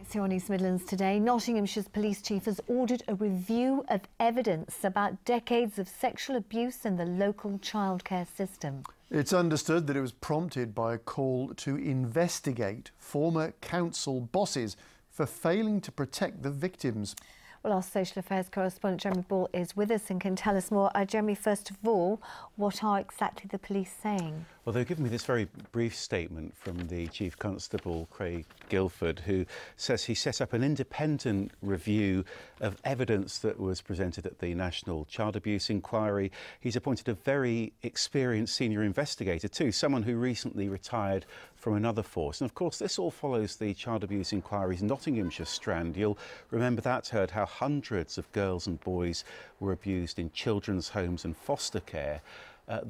Lights here on East Midlands today. Nottinghamshire's police chief has ordered a review of evidence about decades of sexual abuse in the local childcare system. It's understood that it was prompted by a call to investigate former council bosses for failing to protect the victims. Well, our social affairs correspondent Jeremy Ball is with us and can tell us more. Jeremy, first of all, what are exactly the police saying? Well, they've given me this very brief statement from the Chief Constable, Craig Guilford, who says he set up an independent review of evidence that was presented at the National Child Abuse Inquiry. He's appointed a very experienced senior investigator too, someone who recently retired from another force. And of course, this all follows the Child Abuse Inquiry's Nottinghamshire strand. You'll remember that heard how hundreds of girls and boys were abused in children's homes and foster care.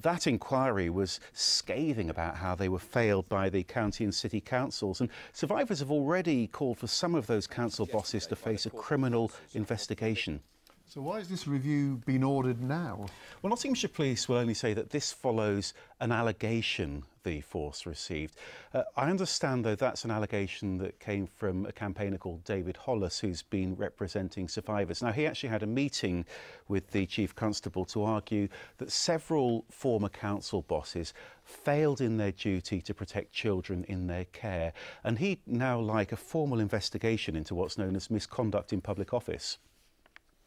That inquiry was scathing about how they were failed by the county and city councils, and survivors have already called for some of those council bosses to face a criminal investigation. So why has this review been ordered now? Well, Nottinghamshire Police will only say that this follows an allegation the force received. I understand, though, that's an allegation that came from a campaigner called David Hollis, who's been representing survivors. Now, he actually had a meeting with the Chief Constable to argue that several former council bosses failed in their duty to protect children in their care, and he'd now like a formal investigation into what's known as misconduct in public office.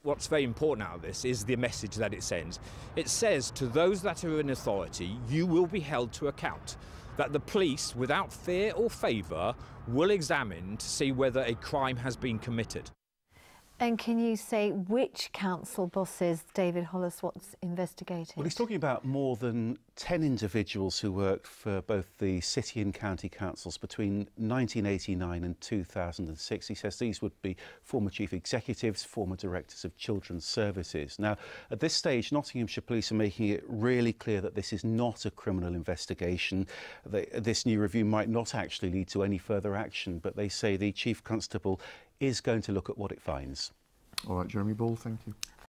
What's very important out of this is the message that it sends. It says to those that are in authority, you will be held to account. That the police, without fear or favour, will examine to see whether a crime has been committed. And can you say which council bosses David Hollis wants investigated? Well, he's talking about more than 10 individuals who worked for both the city and county councils between 1989 and 2006. He says these would be former chief executives, former directors of children's services. Now, at this stage, Nottinghamshire Police are making it really clear that this is not a criminal investigation. This new review might not actually lead to any further action, but they say the Chief Constable is going to look at what it finds. All right, Jeremy Ball, thank you.